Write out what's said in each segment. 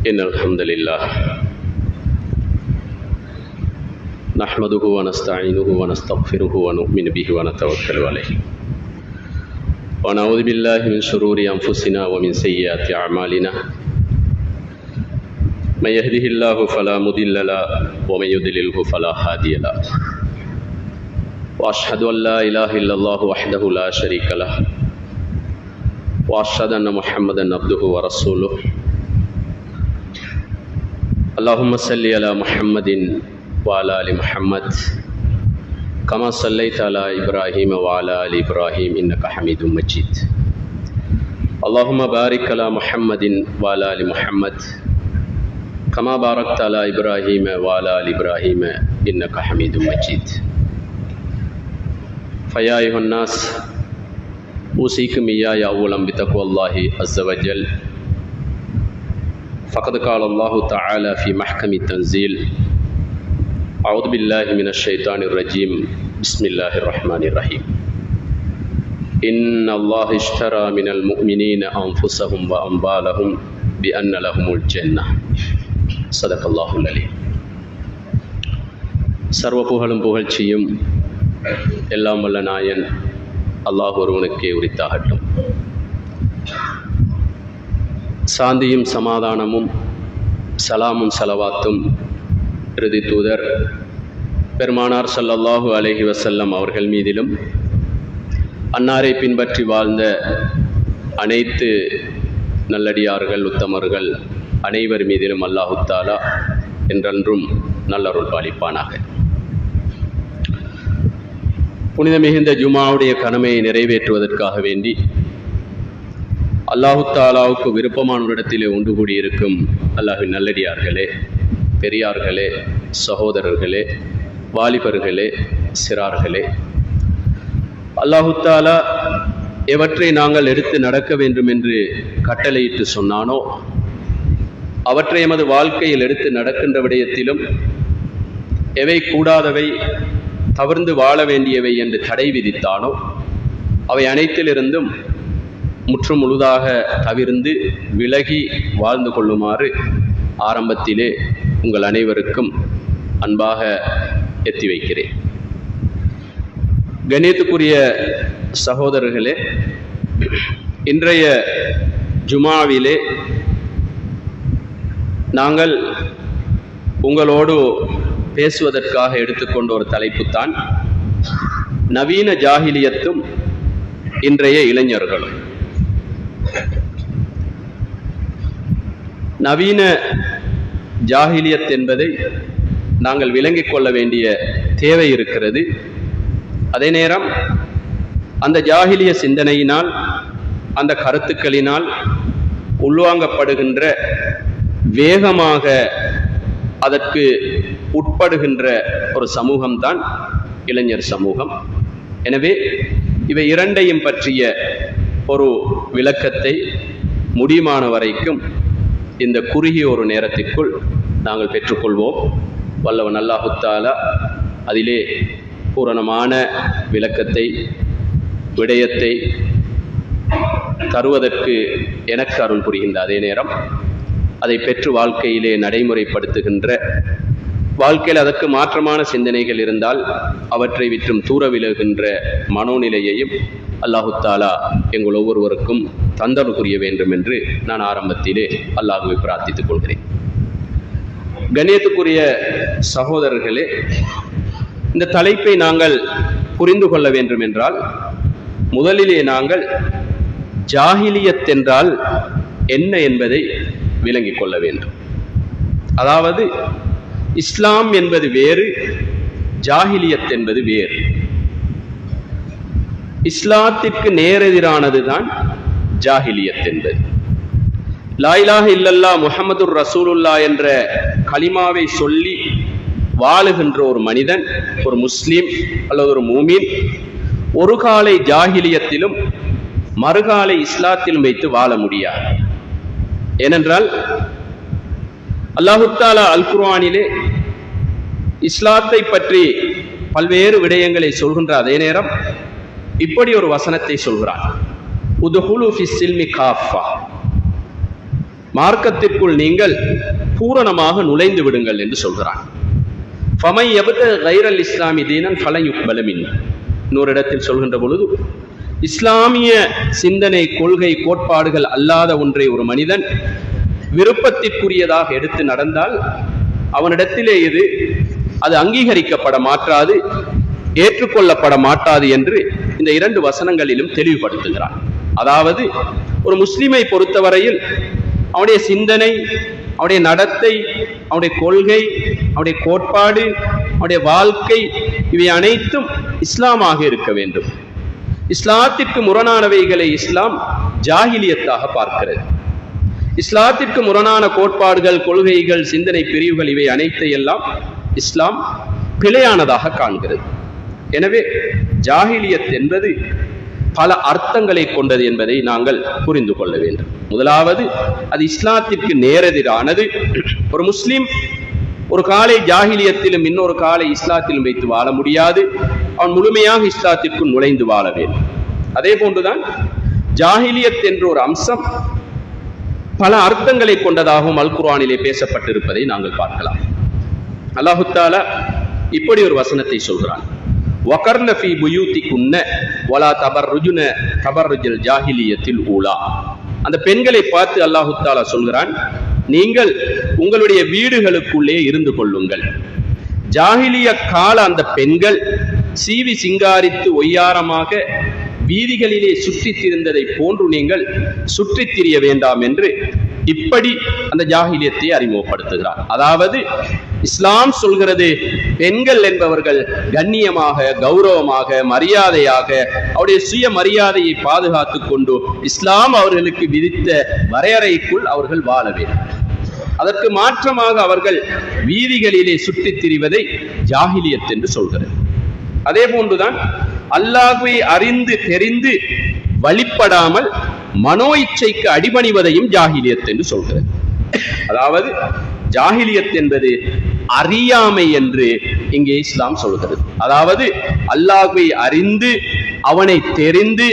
إن الحمد لله نحمده ونستعينه ونستغفره ونؤمن به ونتوكل عليه ونعوذ بالله من شرور أنفسنا ومن سيئات أعمالنا من يهده الله فلا مضل له ومن يضلله فلا هادي له وأشهد أن لا إله إلا الله وحده لا شريك له وأشهد أن محمدا عبده ورسوله اللهم صل على محمد وعلى آل محمد كما صليت على إبراهيم وعلى آل إبراهيم إنك حميد مجيد اللهم بارك على محمد وعلى آل محمد كما باركت على إبراهيم وعلى آل إبراهيم إنك حميد مجيد فيا أيها الناس أوصيكم إياي أولا بتقوى الله عز وجل فقد قال الله تعالى في محكم التنزيل أعوذ بالله من الشيطان الرجيم بسم الله الرحمن الرحيم إن الله اشترى من المؤمنين أنفسهم وأموالهم بأن لهم الجنة صدق الله العليم சர்வ புகழும் புகழ்ச்சியும் எல்லாம் வல்ல நாயன் அல்லாஹ் ஒருவனுக்கே உரித்தாகட்டும். சாந்தியும் சமாதானமும் சலாமும் சலவாத்தும் இறுதி தூதர் பெருமானார் ஸல்லல்லாஹு அலைஹி வஸல்லம் அவர்கள் மீதிலும் அன்னாரை பின்பற்றி வாழ்ந்த அனைத்து நல்லடியார்கள் உத்தமர்கள் அனைவர் மீதிலும் அல்லாஹு தஆலா என்றென்றும் நல்லருள் பாலிப்பானாக. புனித மிகுந்த ஜுமாவுடைய கடமையை நிறைவேற்றுவதற்காக வேண்டி அல்லாஹு தஆலாவுக்கு விருப்பமான இடத்திலே ஒன்று கூடியிருக்கும் அல்லாஹ்வின் நல்லடியார்களே, பெரியார்களே, சகோதரர்களே, வாலிபர்களே, சிறார்களே, அல்லாஹு தஆலா எவற்றை நாங்கள் எடுத்து நடக்க வேண்டும் என்று கட்டளையிட்டு சொன்னானோ அவற்றை எமது வாழ்க்கையில் எடுத்து நடக்கின்ற விடயத்திலும் எவை கூடாதவை தவிர்ந்து வாழ வேண்டியவை என்று தடை விதித்தானோ அவை அனைத்திலிருந்தும் முற்று முழுதாக தவிர்ந்து விலகி வாழ்ந்து கொள்ளுமாறு ஆரம்பத்திலே உங்கள் அனைவருக்கும் அன்பாக எத்தி வைக்கிறேன். கண்ணியத்துக்குரிய சகோதரர்களே, இன்றைய ஜுமாவிலே நாங்கள் உங்களோடு பேசுவதற்காக எடுத்துக்கொண்ட ஒரு தலைப்புத்தான் நவீன ஜாஹிலியத்தும் இன்றைய இளைஞர்களும். நவீன ஜாஹிலியத் என்பதை நாங்கள் விளங்கிக் கொள்ள வேண்டிய தேவை இருக்கிறது. அதே நேரம் அந்த ஜாஹிலிய சிந்தனையினால், அந்த கருத்துக்களினால் உள்வாங்கப்படுகின்ற, வேகமாக அதற்கு உட்படுகின்ற ஒரு சமூகம்தான் இளைஞர் சமூகம். எனவே இவை இரண்டையும் பற்றிய ஒரு விளக்கத்தை முடியுமான வரைக்கும் இந்த குறுகிய ஒரு நேரத்திற்குள் நாங்கள் பெற்றுக்கொள்வோம். வல்லவன் அல்லாஹு தஆலா அதிலே பூரணமான விளக்கத்தை, விடயத்தை தருவதற்கு எனக்கு அருள் புரிகின்ற அதே நேரம் அதை பெற்று வாழ்க்கையிலே நடைமுறைப்படுத்துகின்ற, வாழ்க்கையில் அதற்கு மாற்றமான சிந்தனைகள் இருந்தால் அவற்றை விற்றும் தூர விலகுகின்ற மனோநிலையையும் அல்லாஹு தஆலா எங்கள் ஒவ்வொருவருக்கும் தந்தருள் புரிய வேண்டும் என்று நான் ஆரம்பத்திலே அல்லாஹ்வை பிரார்த்தித்துக் கொள்கிறேன். கண்ணியத்துக்குரிய சகோதரர்களே, இந்த தலைப்பை நாங்கள் புரிந்து கொள்ள வேண்டும் என்றால் முதலிலே நாங்கள் ஜாஹிலியத் என்றால் என்ன என்பதை விளங்கிக் கொள்ள வேண்டும். அதாவது இஸ்லாம் என்பது வேறு, ஜாஹிலியத் என்பது வேறு. இஸ்லாத்திற்கு நேரெதிரானது தான் ஜாஹிலியத் என்பது. லா இலாஹ இல்லல்லாஹ் முஹம்மதுர் ரசூலுல்லாஹ் என்ற கலிமாவை சொல்லி வாழுகின்ற ஒரு மனிதன், ஒரு முஸ்லிம் அல்லது ஒரு மூமின், ஒரு காலை ஜாஹிலியத்திலும் மறுகாலை இஸ்லாத்திலும் வைத்து வாழ முடியாது. ஏனென்றால் அல்லாஹு தஆலா அல் குர்ஆனிலே இஸ்லாத்தை பற்றி பல்வேறு விடயங்களை சொல்கின்ற அதே நேரம் இப்படி ஒரு வசனத்தை சொல்கிறான், உதுஹுலு ஃபிஸ் ஸில்மி காஃபா, மார்க்கத்திற்குள் நீங்கள் பூரணமாக நுழைந்து விடுங்கள் என்று சொல்கிறான். ஃபமை யப்த கைரல் இஸ்லாமி தீனன் ஃபலன் யுக்பல மின்ஹு. இன்னொரு இடத்தில் சொல்கின்ற பொழுது, இஸ்லாமிய சிந்தனை, கொள்கை, கோட்பாடுகள் அல்லாத ஒன்றை ஒரு மனிதன் விருப்பத்திற்குரியதாக எடுத்து நடந்தால் அவனிடத்திலே அது அங்கீகரிக்கப்பட மாட்டாது, ஏற்றுக்கொள்ளப்பட மாட்டாது என்று இந்த 2 வசனங்களிலும் தெளிவுபடுத்துகிறான். அதாவது ஒரு முஸ்லிமை பொறுத்தவரையில் அவனுடைய சிந்தனை, அவனுடைய நடத்தை, அவனுடைய கொள்கை, அவனுடைய கோட்பாடு, அவனுடைய வாழ்க்கை, இவை அனைத்தும் இஸ்லாமாக இருக்க வேண்டும். இஸ்லாத்திற்கு முரணானவைகளை இஸ்லாம் ஜாஹிலியத்தாக பார்க்கிறது. இஸ்லாத்திற்கு முரணான கோட்பாடுகள், கொள்கைகள், சிந்தனை பிரிவுகள், இவை அனைத்தையெல்லாம் இஸ்லாம் பிழையானதாக காண்கிறது. எனவே ஜாஹிலியத் என்பது பல அர்த்தங்களை கொண்டது என்பதை நாங்கள் புரிந்து கொள்ள வேண்டும். முதலாவது, அது இஸ்லாத்திற்கு நேரெதிரானது. ஒரு முஸ்லிம் ஒரு காலை ஜாஹிலியத்திலும் இன்னொரு காலை இஸ்லாத்திலும் வைத்து வாழ முடியாது. அவன் முழுமையாக இஸ்லாத்திற்குள் நுழைந்து வாழ வேண்டும். அதே போன்றுதான் ஜாஹிலியத் என்ற ஒரு அம்சம் பல அர்த்தங்களை கொண்டதாகவும் அல் குர்ஆனிலே பேசப்பட்டிருப்பதை நாங்கள் பார்க்கலாம். அல்லாஹ் தஆலா இப்படி ஒரு வசனத்தை சொல்கிறான். வகர்ன ஃபீ புயூதிகுன்ன வலா தபர்ருஜுன தபர்ருஜல் ஜாஹிலியத்தில் ஊலா. அந்த பெண்களை பார்த்து அல்லாஹ் தஆலா சொல்கிறான், நீங்கள் உங்களுடைய வீடுகளுக்குள்ளே இருந்து கொள்ளுங்கள். ஜாஹிலிய கால அந்த பெண்கள் சீவி சிங்காரித்து ஒய்யாரமாக வீதிகளிலே சுற்றித் திரிந்ததை போன்று நீங்கள் சுற்றித் திரிய வேண்டாம் என்று இப்படி அந்த ஜாஹிலியத்தை அறிமுகப்படுத்துகிறார். அதாவது இஸ்லாம் சொல்கிறது, பெண்கள் என்பவர்கள் கண்ணியமாக, கௌரவமாக, மரியாதையாக அவருடைய சுய மரியாதையை பாதுகாத்துக் கொண்டு இஸ்லாம் அவர்களுக்கு விதித்த வரையறைக்குள் அவர்கள் வாழ வேண்டும். அதற்கு மாற்றமாக அவர்கள் வீதிகளிலே சுற்றித் திரிவதை ஜாஹிலியத் என்று சொல்கிறது. அதே போன்றுதான் அல்லாஹ்வை அறிந்து தெரிந்து வழிபடாமல் மனோ இச்சைக்கு அடிபணிவதையும் ஜாஹிலியத் என்று சொல்கிறது. அதாவது ஜாஹிலியத் என்பது அறியாமை என்று இங்கே இஸ்லாம் சொல்கிறது. அதாவது அல்லாஹ்வை அறிந்து அவனை தெரிந்து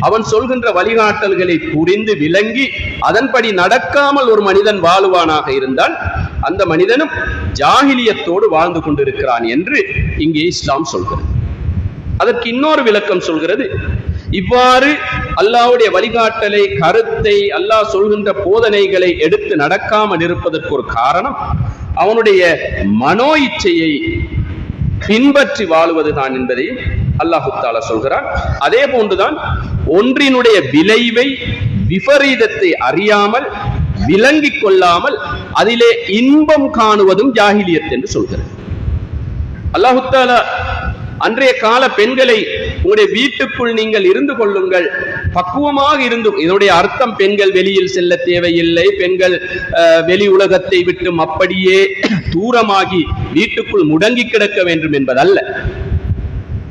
அவன் சொல்கின்ற வழிகாட்டல்களை புரிந்து விளங்கி அதன்படி நடக்காமல் ஒரு மனிதன் வாழுவானாக இருந்தால் அந்த மனிதனும் ஜாஹிலியத்தோடு வாழ்ந்து கொண்டிருக்கிறான் என்று இங்கே இஸ்லாம் சொல்கிறது. அதற்கு இன்னொரு விளக்கம் சொல்கிறது. இவ்வாறு அல்லாஹ்வுடைய வழிகாட்டலை, கருத்தை, அல்லாஹ் சொல்கின்ற போதனைகளை எடுத்து நடக்காமல் இருப்பதற்கு ஒரு காரணம் அவனுடைய மனோ இச்சையை பின்பற்றி வாழுவதுதான் என்பதை அல்லாஹ் தஆலா சொல்கிறான். அதே போன்றுதான் ஒன்றினுடைய விளைவை, விபரீதத்தை அறியாமல் விளங்கிக் கொள்ளாமல் அதிலே இன்பம் காணுவதும் ஜாஹிலியத் என்று சொல்கிறது. அல்லாஹ் தஆலா அன்றைய கால பெண்களை உங்களுடைய வீட்டுக்குள் நீங்கள் இருந்து கொள்ளுங்கள், பக்குவமாக இருந்து, இதனுடைய அர்த்தம் பெண்கள் வெளியில் செல்ல தேவையில்லை, பெண்கள் வெளி உலகத்தை விட்டு அப்படியே தூரமாகி வீட்டுக்குள் முடங்கி கிடக்க வேண்டும் என்பதல்ல.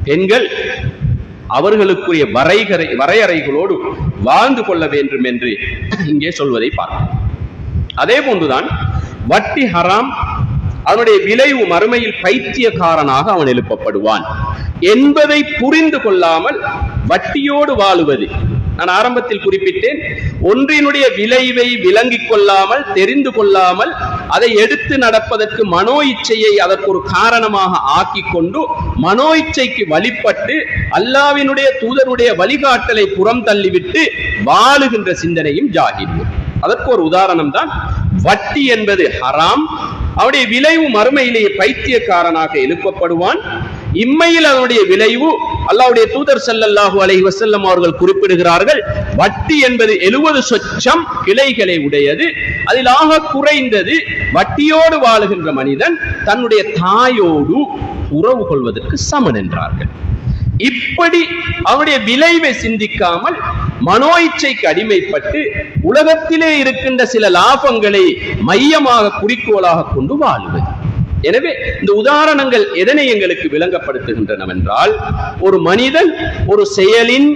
பெண்கள் அவர்களுக்குரிய வரையறைகளோடு வாழ்ந்து கொள்ள வேண்டும் என்று இங்கே சொல்வதை பார்க்கிறோம். அதே போன்றுதான் வட்டி ஹராம், அவனுடைய விளைவு மறுமையில் பைத்தியக்காரனாக அவன் எழுப்பப்படுவான் என்பதை புரிந்து கொள்ளாமல் வட்டியோடு வாழுவது. நான் ஆரம்பத்தில் குறிப்பிட்டேன், ஒன்றினுடைய விளைவை விளங்கிக் கொள்ளாமல், தெரிந்து கொள்ளாமல் அதை எடுத்து நடப்பதற்கு மனோ இச்சையை அதற்கு ஒரு காரணமாக ஆக்கி கொண்டு மனோ இச்சைக்கு வழிபட்டு அல்லாஹ்வினுடைய தூதருடைய வழிகாட்டலை புறம் தள்ளிவிட்டு வாழுகின்ற சிந்தனையும் ஜாஹிலியத். அதற்கு ஒரு உதாரணம் தான் வட்டி என்பது ஹராம், அவனுடைய விளைவு மறுமையிலேயே பைத்தியக்காரனாக எழுப்பப்படுவான். இம்மையில் அதனுடைய விளைவு அல்லாஹ்வுடைய தூதர் ஸல்லல்லாஹு அலைஹி வஸல்லம் அவர்கள் குறிப்பிடுகிறார்கள், வட்டி என்பது 70 சொச்சம் கிளைகளை உடையது, அதில் ஆக குறைந்தது வட்டியோடு வாழுகின்ற மனிதன் தன்னுடைய தாயோடு உறவு கொள்வதற்கு சமன் என்றார்கள். இப்படி அவனுடைய விளைவை சிந்திக்காமல் மனோ இச்சைக்கு அடிமைப்பட்டு உலகத்திலே இருக்கின்ற சில லாபங்களை மையமாக குறிக்கோளாக கொண்டு வாழுவது. எனவே இந்த உதாரணங்கள் எதனை எங்களுக்கு விளங்கப்படுத்துகின்றனவென்றால், ஒரு மனிதன் ஒரு செயலின்,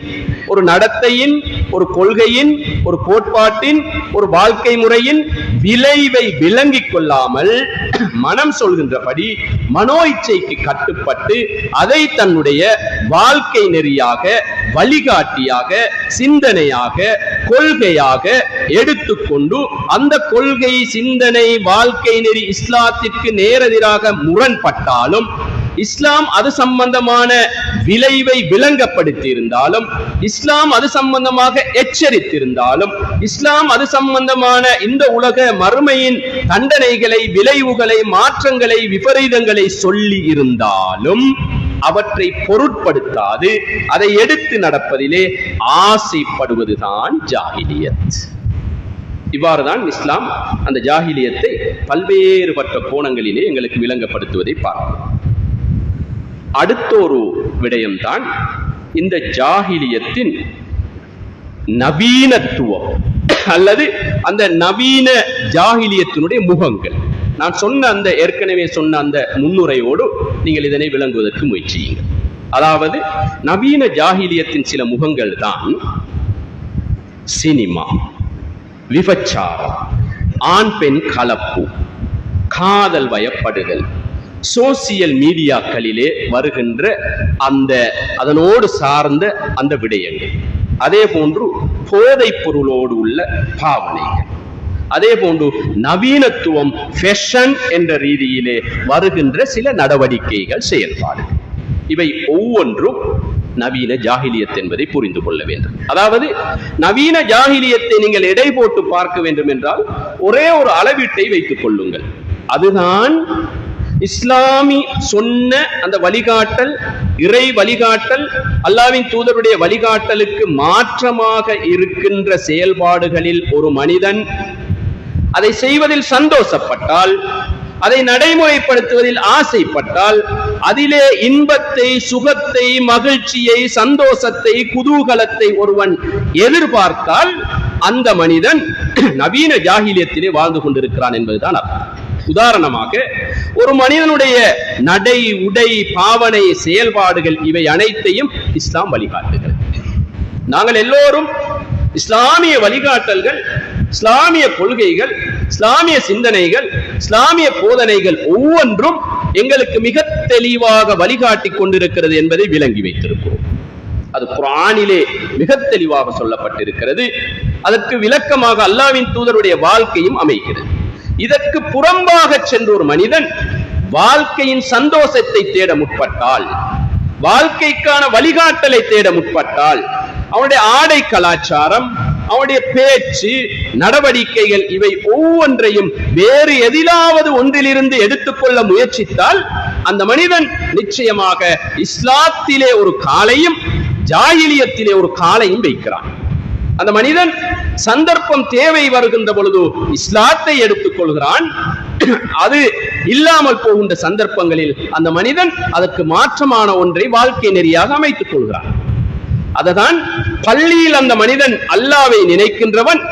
ஒரு நடத்தையின், ஒரு கொள்கையின், ஒரு கோட்பாட்டின், ஒரு வாழ்க்கை முறையின் விளைவை விளங்கிக் கொள்ளாமல் மனம் சொல்கின்றபடி மனோ இச்சைக்கு கட்டுப்பட்டு அதை தன்னுடைய வாழ்க்கை நெறியாக, வழிகாட்டியாக, சிந்தனையாக, கொள்கையாக எடுத்துக்கொண்டு அந்த கொள்கை, சிந்தனை, வாழ்க்கை நெறி இஸ்லாத்திற்கு நேரெதிராக முரண்பட்டாலும், இஸ்லாம் அது சம்பந்தமான விளைவை விளங்கப்படுத்தி இருந்தாலும், இஸ்லாம் அது சம்பந்தமாக எச்சரித்திருந்தாலும், இஸ்லாம் அது சம்பந்தமான இந்த உலக மறுமையின் தண்டனைகளை, விளைவுகளை, மாற்றங்களை, விபரீதங்களை சொல்லி இருந்தாலும் அவற்றை பொருட்படுத்தாது அதை எடுத்து நடப்பதிலே ஆசைப்படுவதுதான் ஜாஹிலியத். இவ்வாறுதான் இஸ்லாம் அந்த ஜாஹிலியத்தை பல்வேறுபட்ட கோணங்களிலே எங்களுக்கு விளங்கப்படுத்துவதை பார்க்கிறோம். அடுத்த ஒரு விடயம்தான் இந்த ஜாஹிலியத்தின் நவீனத்துவம் அல்லது அந்த நவீன ஜாஹிலியத்தினுடைய முகங்கள். நான் சொன்ன அந்த ஏற்கனவே சொன்ன அந்த முன்னுரையோடு நீங்கள் இதனை விளங்குவதற்கு முயற்சியுங்கள். அதாவது நவீன ஜாஹிலியத்தின் சில முகங்கள் தான் சினிமா, விபச்சாரம், ஆண் பெண் கலப்பு, காதல் வயப்படுதல், சோசியல் மீடியாக்களிலே வருகின்ற அதனோடு சார்ந்த அந்த விடயங்கள், அதே போன்று போதைப் பொருளோடு உள்ள பாவனைகள், அதே போன்று நவீனத்துவம், ஃபேஷன் என்ற ரீதியிலே வருகின்ற சில நடவடிக்கைகள், செயல்பாடுகள், இவை ஒவ்வொன்றும் நவீன ஜாஹிலியத் என்பதை புரிந்து கொள்ள வேண்டும். அதாவது நவீன ஜாஹிலியத்தை நீங்கள் எடை போட்டு பார்க்க வேண்டும் என்றால் ஒரே ஒரு அளவீட்டை வைத்துக் கொள்ளுங்கள். அதுதான் இஸ்லாமி சொன்ன அந்த வழிகாட்டல், இறை வழிகாட்டல், அல்லாஹ்வின் தூதருடைய வழிகாட்டலுக்கு மாற்றமாக இருக்கின்ற செயல்பாடுகளில் ஒரு மனிதன் அதை செய்வதில் சந்தோஷப்பட்டால், அதை நடைமுறைப்படுத்துவதில் ஆசைப்பட்டால், அதிலே இன்பத்தை, சுகத்தை, மகிழ்ச்சியை, சந்தோஷத்தை, குதூகலத்தை ஒருவன் எதிர்பார்த்தால் அந்த மனிதன் நவீன ஜாஹிலியத்திலே வாழ்ந்து கொண்டிருக்கிறான் என்பதுதான் அர்த்தம். உதாரணமாக ஒரு மனிதனுடைய நடை, உடை, பாவனை, செயல்பாடுகள் இவை அனைத்தையும் இஸ்லாம் வழிகாட்டுகிறது. நாங்கள் எல்லோரும் இஸ்லாமிய வழிகாட்டல்கள், இஸ்லாமிய கொள்கைகள், இஸ்லாமிய சிந்தனைகள், இஸ்லாமிய போதனைகள் ஒவ்வொன்றும் எங்களுக்கு மிக தெளிவாக வழிகாட்டி கொண்டிருக்கிறது என்பதை விளங்கி வைத்திருக்கிறோம். அது குர்ஆனிலே மிக தெளிவாக சொல்லப்பட்டிருக்கிறது. அதற்கு விளக்கமாக அல்லாஹ்வின் தூதருடைய வாழ்க்கையும் அமைகிறது. இதற்கு புறம்பாக சென்ற ஒரு மனிதன் வாழ்க்கையின் சந்தோஷத்தை தேட முற்பட்டால், வாழ்க்கைக்கான வழிகாட்டலை தேட முற்பட்டால், அவனுடைய ஆடை கலாச்சாரம், அவனுடைய பேச்சு, நடவடிக்கைகள் இவை ஒவ்வொன்றையும் வேறு எதிலாவது ஒன்றிலிருந்து எடுத்துக்கொள்ள முயற்சித்தால் அந்த மனிதன் நிச்சயமாக இஸ்லாத்திலே ஒரு காலையும் ஜாஹிலியத்திலே ஒரு காலையும் வைக்கிறான். அந்த மனிதன் சந்தர்ப்பம் தேவை வருகின்ற பொழுது இஸ்லாத்தை எடுத்துக் கொள்கிறான். அது இல்லாமல் போகின்ற சந்தர்ப்பங்களில் அந்த மனிதன் அதற்கு மாற்றமான ஒன்றை வாழ்க்கை நெறியாக அமைத்துக் கொள்கிறான். அததான் பள்ளியில் அந்த மனிதன் அல்லாஹ்வை நினைக்கின்றவன்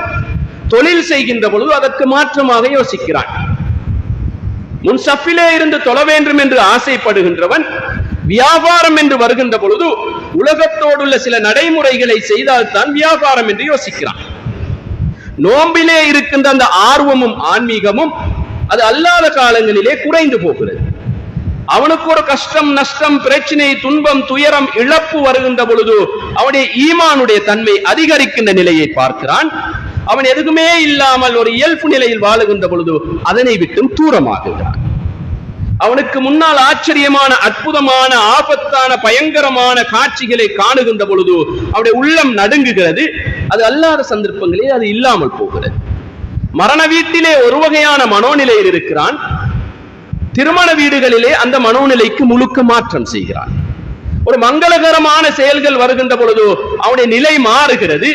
தொழில் செய்கின்ற பொழுது அதற்கு மாற்றமாக யோசிக்கிறான். முன் சஃபிலே இருந்து தொழ வேண்டும் என்று ஆசைப்படுகின்றவன் வியாபாரம் என்று வருகின்ற பொழுது உலகத்தோடுள்ள சில நடைமுறைகளை செய்தால்தான் வியாபாரம் என்று யோசிக்கிறான். நோம்பிலே இருக்கின்ற அந்த ஆர்வமும் ஆன்மீகமும் அது அல்லாத காலங்களிலே குறைந்து போகிறது. அவனுக்கு ஒரு கஷ்டம், நஷ்டம், பிரச்சனை, துன்பம், துயரம், இழப்பு வருகின்ற பொழுது அவனுடைய ஈமானுடைய தன்மை அதிகரிக்கின்ற நிலையை பார்க்கிறான். அவன் எதுவுமே இல்லாமல் ஒரு இயல்பு நிலையில் வாழுகின்ற பொழுது அதனை விட்டும் தூரமாகிறான். அவனுக்கு முன்னால் ஆச்சரியமான, அற்புதமான, ஆபத்தான, பயங்கரமான காட்சிகளை காணுகின்ற பொழுது அவனுடைய உள்ளம் நடுங்குகிறது. அது அல்லாத சந்தர்ப்பங்களில் அது இல்லாமல் போகிறது. மரண வீட்டிலே ஒரு வகையான மனோநிலையில் இருக்கிறான். திருமண வீடுகளிலே அந்த மனோநிலைக்கு முழுக்க மாற்றம் செய்கிறான். ஒரு மங்களகரமான செயல்கள் வருகின்ற பொழுது அவனுடைய நிலை மாறுகிறது.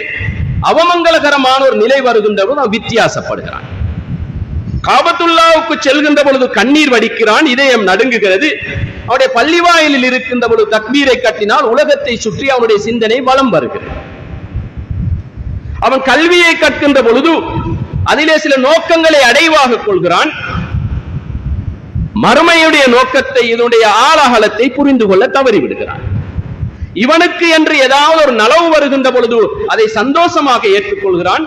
அவமங்களகரமான ஒரு நிலை வருகின்ற பொழுது அவன் வித்தியாசப்படுகிறான். காபத்துல்லாவுக்கு செல்கின்ற பொழுது கண்ணீர் வடிக்கிறான், இதயம் நடுங்குகிறது. அவனுடைய பள்ளிவாயிலில் இருக்கின்ற பொழுது தக்பீரை கட்டினால் உலகத்தை சுற்றி அவனுடைய சிந்தனை வலம் வருகிறது. அவன் கல்வியை கற்கின்ற பொழுது அதிலே சில நோக்கங்களை அடைவாக கொள்கிறான். மறுமையுடைய நோக்கத்தை, இதனுடைய ஆழாகலத்தை புரிந்து கொள்ள தவறிவிடுகிறான். இவனுக்கு என்று ஏதாவது ஒரு நலவு வருகின்ற பொழுது அதை சந்தோஷமாக ஏற்றுக்கொள்கிறான்.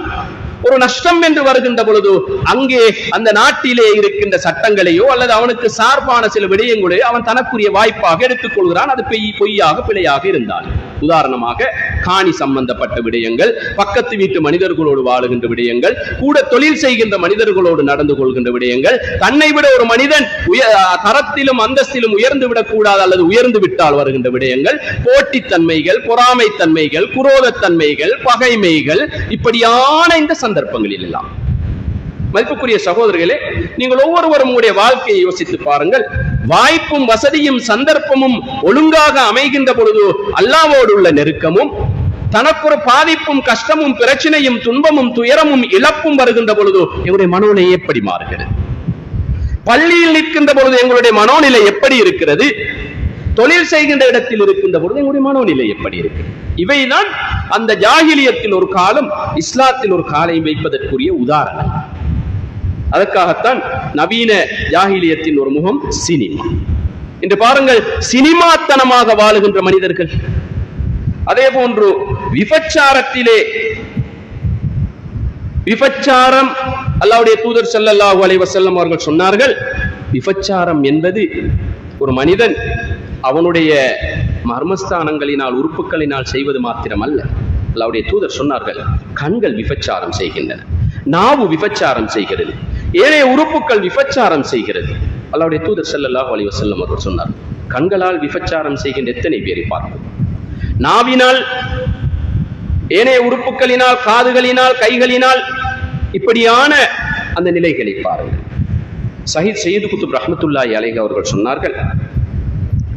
ஒரு நஷ்டம் என்று வருகின்ற பொழுது அங்கே அந்த நாட்டிலே இருக்கின்ற சட்டங்களையோ அல்லது அவனுக்கு சார்பான சில விடயங்களையோ அவன் தனக்குரிய வாய்ப்பாக எடுத்துக் கொள்கிறான். அது பொய்யாக பிழையாக இருந்தால், உதாரணமாக காணி சம்பந்தப்பட்ட விடயங்கள், பக்கத்து வீட்டு மனிதர்களோடு வாழுகின்ற விடயங்கள், கூட தொழில் செய்கின்ற மனிதர்களோடு நடந்து கொள்கின்ற விடயங்கள், தன்னை விட ஒரு மனிதன் தரத்திலும் அந்தஸ்திலும் உயர்ந்து விடக்கூடாது அல்லது உயர்ந்து விட்டால் வருகின்ற விடயங்கள், போட்டித்தன்மைகள், பொறாமைத்தன்மைகள், குரோதத்தன்மைகள், பகைமைகள், இப்படியான இந்த சந்தர்ப்பங்களில் எல்லாம் மதிப்புக்குரிய சகோதரர்களே, நீங்கள் ஒவ்வொருவரும் உங்களுடைய வாழ்க்கையை யோசித்து பாருங்கள். வாய்ப்பும் வசதியும் சந்தர்ப்பமும் ஒழுங்காக அமைகின்ற பொழுது அல்லாஹ்வோடு உள்ள நெருக்கமும், தனக்கொரு பாதிப்பும் கஷ்டமும் பிரச்சனையும் துன்பமும் துயரமும் இழப்பும் வருகின்ற பொழுது எங்களுடைய மனோநிலை எப்படி மாறுகிறது? பள்ளியில் நிற்கின்ற பொழுது எங்களுடைய மனோநிலை எப்படி இருக்கிறது? தொழில் செய்கின்ற இடத்தில் இருக்கின்ற பொழுது எங்களுடைய மனோநிலை எப்படி இருக்கு? இவைதான் அந்த ஜாகிலியத்தில் ஒரு காலம், இஸ்லாத்தில் ஒரு காலை வைப்பதற்குரிய உதாரணம். அதற்காகத்தான் நவீன ஜாகிலியத்தின் ஒரு முகம் சினிமா. இன்று பாருங்கள், சினிமாத்தனமாக வாழுகின்ற மனிதர்கள். அதே போன்று விபச்சாரத்திலே, விபச்சாரம், அல்லாஹ்வுடைய தூதர் ஸல்லல்லாஹு அலைஹி வஸல்லம் அவர்கள் சொன்னார்கள், விபச்சாரம் என்பது ஒரு மனிதன் அவனுடைய மர்மஸ்தானங்களினால் உறுப்புகளினால் செய்வது மாத்திரமல்ல. அல்லாஹ்வுடைய தூதர் சொன்னார்கள், கண்கள் விபச்சாரம் செய்கின்றன, நாவு விபச்சாரம் செய்கிறது, ஏனைய உறுப்புகள் விபச்சாரம் செய்கிறது. அல்லாஹ்வுடைய தூதர் ஸல்லல்லாஹு அலைஹி வஸல்லம் அவர்கள் சொன்னார், கண்களால் விபச்சாரம் செய்கின்ற எத்தனை பேரை பார்ப்போம்? நாவினால், ஏனைய உறுப்புகளினால், காதுகளினால், கைகளினால், இப்படியான அந்த நிலைகளை பாருங்கள். சய்யித் குத்ப் ரஹ்மத்துல்லாஹி அலைஹி அவர்கள் சொன்னார்கள்,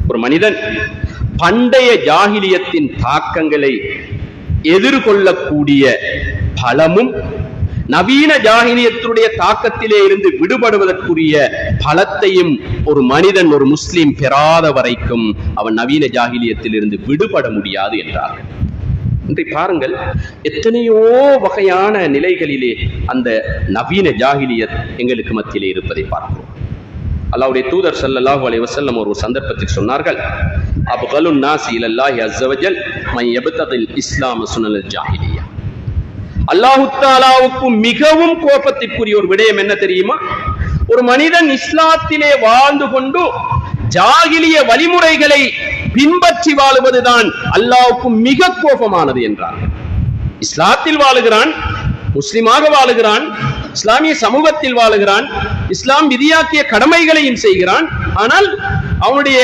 ஒரு மனிதன் பண்டைய ஜாகிலியத்தின் தாக்கங்களை எதிர்கொள்ளக்கூடிய பலமும், நவீன ஜாகிலியத்துடைய தாக்கத்திலே இருந்து விடுபடுவதற்குரிய பலத்தையும் ஒரு மனிதன், ஒரு முஸ்லிம் பெறாத வரைக்கும் அவன் நவீன ஜாகிலியத்தில் இருந்து விடுபட முடியாது என்றார்கள். இன்றை பாருங்கள், எத்தனையோ வகையான நிலைகளிலே அந்த நவீன ஜாகிலியத் எங்களுக்கு மத்தியிலே இருப்பதை பார்க்கிறோம். அல்லாஹ்வுடைய தூதர் ஸல்லல்லாஹு அலைஹி வஸல்லம் ஒரு சந்தர்ப்பத்தில் சொன்னார்கள், அப்கலுன் நாஸி இலல்லாஹி அஸ்ஸ வஜல் மன் யப்தகில் இஸ்லாம சுனல் ஜாஹிலியா. அல்லாஹ் தஆலாவுக்கு மிகவும் கோபத்திற்குரிய ஒரு விடயம் என்ன தெரியுமா? ஒரு மனிதன் இஸ்லாத்திலே வாழ்ந்து கொண்டு ஜாகிலிய வழிமுறைகளை பின்பற்றி வாழுவதுதான் அல்லாஹ்வுக்கு மிக கோபமானது என்றார். இஸ்லாத்தில் வாழுகிறான், முஸ்லிமாக வாழுகிறான், இஸ்லாமிய சமூகத்தில் வாழுகிறான், இஸ்லாம் விதியாக்கிய கடமைகளையும் செய்கிறான், ஆனால் அவனுடைய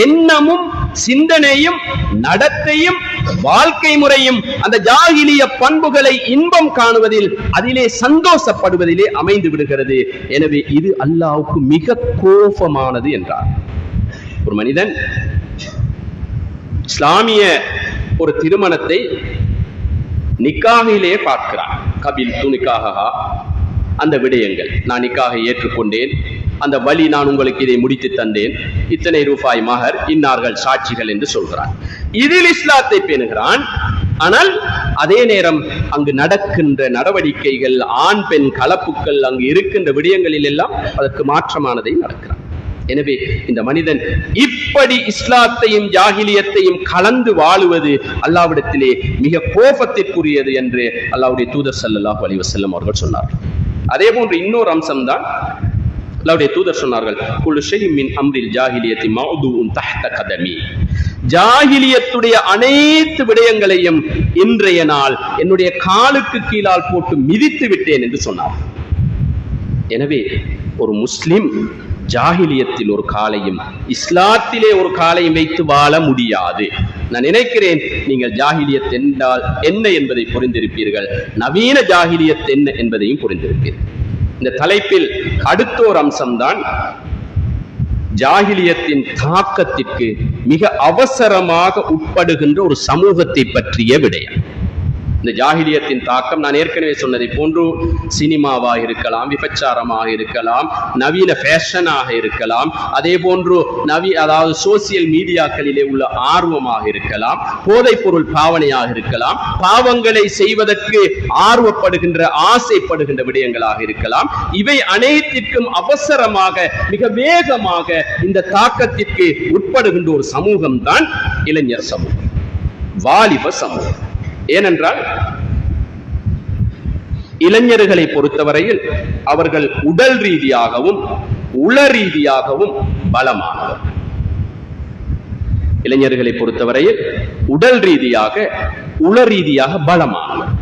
எண்ணமும் சிந்தனையும் நடத்தையும் வாழ்க்கை முறையும் அந்த ஜாகிலிய பண்புகளை இன்பம் காணுவதில், அதிலே சந்தோஷப்படுவதிலே அமைந்து விடுகிறது. எனவே இது அல்லாஹ்வுக்கு மிக கோபமானது என்றார். ஒரு மனிதன் இஸ்லாமிய ஒரு திருமணத்தை நிக்காகிலே பார்க்கிறான். கபில் து நிக்காஹா, அந்த விடயங்கள், நான் நிக்காகை ஏற்றுக்கொண்டேன், அந்த வழி நான் உங்களுக்கு இதை முடித்து தந்தேன், இத்தனை ரூபாய் மகர், இன்னார்கள் சாட்சிகள் என்று சொல்கிறான். இதில் இஸ்லாத்தை பேணுகிறான். ஆனால் அதே நேரம் அங்கு நடக்கின்ற நடவடிக்கைகள், ஆண் பெண் கலப்புக்கள், அங்கு இருக்கின்ற விடயங்களில் எல்லாம் அதற்கு மாற்றமானதை நடக்கிறான். எனவே இந்த மனிதன் இப்படி இஸ்லாத்தையும் ஜாகிலியத்தையும் கலந்து வாழுவது அல்லாஹ்விடத்திலே மிக கோபத்திற்குரியது என்று அல்லாஹ்வுடைய தூதர் ஸல்லல்லாஹு அலைஹி வஸல்லம் அவர்கள் சொன்னார்கள். அதே போன்று இன்னொரு அம்சம் தான் அல்லாஹ்வுடைய தூதர் சொன்னார்கள், குல்லு ஷைஇன் மின் அம்ரில் ஜாஹிலியத்தி மௌதுஉன் தஹ்த கதமி. ஜாகிலியத்துடைய அனைத்து விடயங்களையும் இன்றைய நாள் என்னுடைய காலுக்கு கீழால் போட்டு மிதித்து விட்டேன் என்று சொன்னார். எனவே ஒரு முஸ்லிம் ஜாகிலியத்தில் ஒரு காலையும் இஸ்லாத்திலே ஒரு காலையும் வைத்து வாழ முடியாது. நான் நினைக்கிறேன் நீங்கள் ஜாகிலியத் என்றால் என்ன என்பதை புரிந்திருப்பீர்கள், நவீன ஜாகிலியத் என்ன என்பதையும் புரிந்திருப்பீர்கள். இந்த தலைப்பில் அடுத்த ஒரு அம்சம்தான் ஜாகிலியத்தின் தாக்கத்திற்கு மிக அவசரமாக உட்படுகின்ற ஒரு சமூகத்தை பற்றிய விடயம். இந்த ஜாகிலியத்தின் தாக்கம் நான் ஏற்கனவே சொன்னதை போன்று சினிமாவாக இருக்கலாம், விபச்சாரமாக இருக்கலாம், நவீன ஃபேஷனாக இருக்கலாம், அதே போன்று அதாவது சோசியல் மீடியாக்களிலே உள்ள ஆர்வமாக இருக்கலாம், போதைப் பொருள் பாவனையாக இருக்கலாம், பாவங்களை செய்வதற்கு ஆர்வப்படுகின்ற ஆசைப்படுகின்ற விடயங்களாக இருக்கலாம். இவை அனைத்திற்கும் அவசரமாக மிக வேகமாக இந்த தாக்கத்திற்கு உட்படுகின்ற ஒரு சமூகம் தான் இளைஞர் சமூகம், வாலிப சமூகம். ஏனென்றால் இளைஞர்களை பொறுத்தவரையில் அவர்கள் உடல் ரீதியாகவும் உள ரீதியாகவும் பலமானவர். இளைஞர்களை பொறுத்தவரையில் உடல் ரீதியாக உள ரீதியாக பலமானவர்.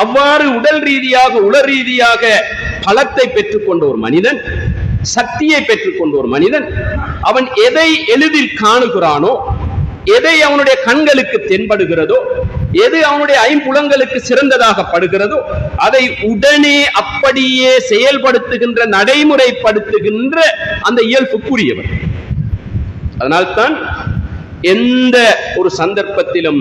அவ்வாறு உடல் ரீதியாக உள ரீதியாக பலத்தை பெற்றுக்கொண்ட ஒரு மனிதன், சக்தியை பெற்றுக்கொண்ட ஒரு மனிதன், அவன் எதை எளிதில் காணுகிறானோ, எதை அவனுடைய கண்களுக்கு தென்படுகிறதோ, எது அவனுடைய ஐம்புலங்களுக்கு சிறந்ததாக படுகிறதோ அதை உடனே அப்படியே செயல்படுத்துகின்ற, நடைமுறைப்படுத்துகின்ற அந்த இயல்புக்குரியவர். அதனால்தான் எந்த ஒரு சந்தர்ப்பத்திலும்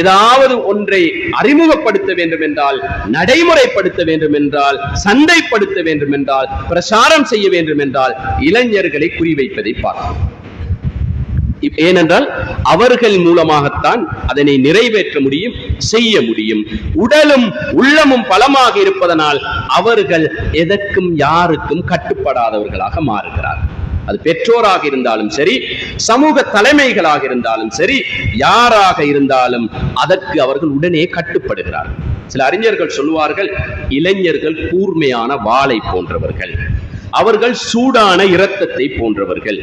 ஏதாவது ஒன்றை அறிமுகப்படுத்த வேண்டும் என்றால், நடைமுறைப்படுத்த வேண்டும் என்றால், சந்தைப்படுத்த வேண்டும் என்றால், பிரசாரம் செய்ய வேண்டும் என்றால் இளைஞர்களை குறிவைப்பதை பார்க்கிறோம். ஏனென்றால் அவர்கள் மூலமாகத்தான் அதனை நிறைவேற்ற முடியும், செய்ய முடியும். உடலும் உள்ளமும் பலமாக இருப்பதனால் அவர்கள் எதற்கும் யாருக்கும் கட்டுப்படாதவர்களாக மாறுகிறார்கள். அது பெற்றோராக இருந்தாலும் சரி, சமூக தலைமைகளாக இருந்தாலும் சரி, யாராக இருந்தாலும் அதற்கு அவர்கள் உடனே கட்டுப்படுகிறார்கள். சில அறிஞர்கள் சொல்லுவார்கள், இளைஞர்கள் கூர்மையான வாளை போன்றவர்கள், அவர்கள் சூடான இரத்தத்தை போன்றவர்கள்.